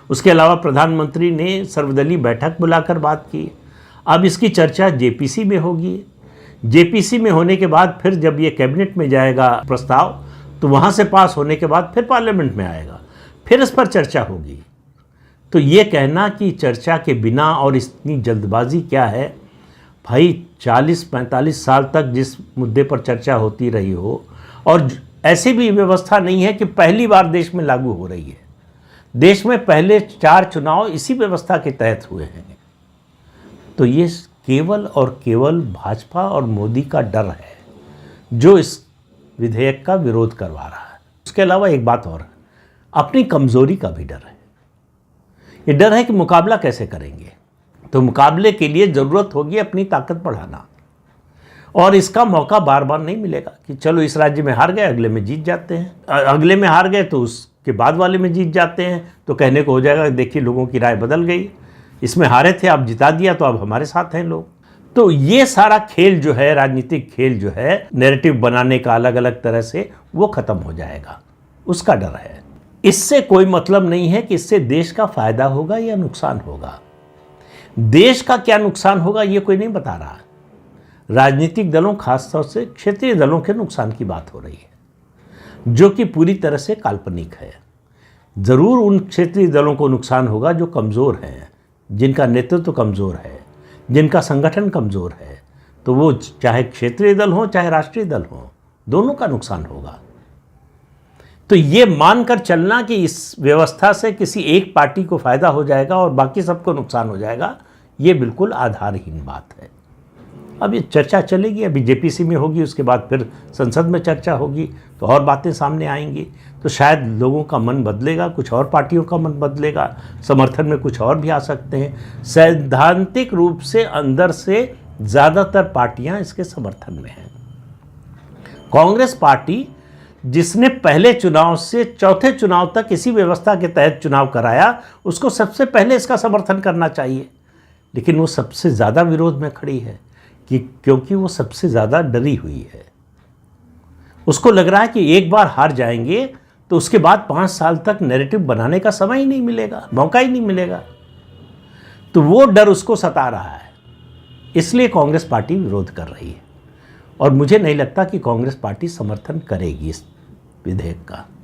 उसके अलावा प्रधानमंत्री ने सर्वदलीय बैठक बुलाकर बात की। अब इसकी चर्चा जेपीसी में होगी। जेपीसी में होने के बाद फिर जब ये कैबिनेट में जाएगा प्रस्ताव, तो वहाँ से पास होने के बाद फिर पार्लियामेंट में आएगा, फिर इस पर चर्चा होगी। तो ये कहना कि चर्चा के बिना और इतनी जल्दबाजी क्या है, भाई 40-45 साल तक जिस मुद्दे पर चर्चा होती रही हो, और ऐसी भी व्यवस्था नहीं है कि पहली बार देश में लागू हो रही है। देश में पहले 4 चुनाव इसी व्यवस्था के तहत हुए हैं। तो ये केवल और केवल भाजपा और मोदी का डर है जो इस विधेयक का विरोध करवा रहा है। उसके अलावा एक बात और, अपनी कमजोरी का भी डर है। ये डर है कि मुकाबला कैसे करेंगे, तो मुकाबले के लिए ज़रूरत होगी अपनी ताकत बढ़ाना, और इसका मौका बार बार नहीं मिलेगा कि चलो इस राज्य में हार गए, अगले में जीत जाते हैं, अगले में हार गए तो उसके बाद वाले में जीत जाते हैं, तो कहने को हो जाएगा देखिए लोगों की राय बदल गई, इसमें हारे थे अब जिता दिया तो अब हमारे साथ हैं लोग। तो ये सारा खेल जो है, राजनीतिक खेल जो है, नैरेटिव बनाने का अलग अलग तरह से, वो खत्म हो जाएगा, उसका डर है। इससे कोई मतलब नहीं है कि इससे देश का फायदा होगा या नुकसान होगा। देश का क्या नुकसान होगा ये कोई नहीं बता रहा। राजनीतिक दलों, खासतौर से क्षेत्रीय दलों के नुकसान की बात हो रही है, जो कि पूरी तरह से काल्पनिक है। जरूर उन क्षेत्रीय दलों को नुकसान होगा जो कमज़ोर हैं, जिनका नेतृत्व कमज़ोर है, जिनका संगठन कमज़ोर है, तो वो चाहे क्षेत्रीय दल हो चाहे राष्ट्रीय दल हो, दोनों का नुकसान होगा। तो ये मानकर चलना कि इस व्यवस्था से किसी एक पार्टी को फायदा हो जाएगा और बाकी सबको नुकसान हो जाएगा, ये बिल्कुल आधारहीन बात है। अब ये चर्चा चलेगी, अभी जेपीसी में होगी, उसके बाद फिर संसद में चर्चा होगी, तो और बातें सामने आएंगी, तो शायद लोगों का मन बदलेगा, कुछ और पार्टियों का मन बदलेगा, समर्थन में कुछ और भी आ सकते हैं। सैद्धांतिक रूप से अंदर से ज़्यादातर पार्टियां इसके समर्थन में हैं। कांग्रेस पार्टी, जिसने पहले चुनाव से चौथे चुनाव तक इसी व्यवस्था के तहत चुनाव कराया, उसको सबसे पहले इसका समर्थन करना चाहिए, लेकिन वो सबसे ज़्यादा विरोध में खड़ी है क्योंकि वो सबसे ज़्यादा डरी हुई है। उसको लग रहा है कि एक बार हार जाएंगे तो उसके बाद 5 साल तक नैरेटिव बनाने का समय ही नहीं मिलेगा, मौका ही नहीं मिलेगा। तो वो डर उसको सता रहा है, इसलिए कांग्रेस पार्टी विरोध कर रही है, और मुझे नहीं लगता कि कांग्रेस पार्टी समर्थन करेगी इस विधेयक का।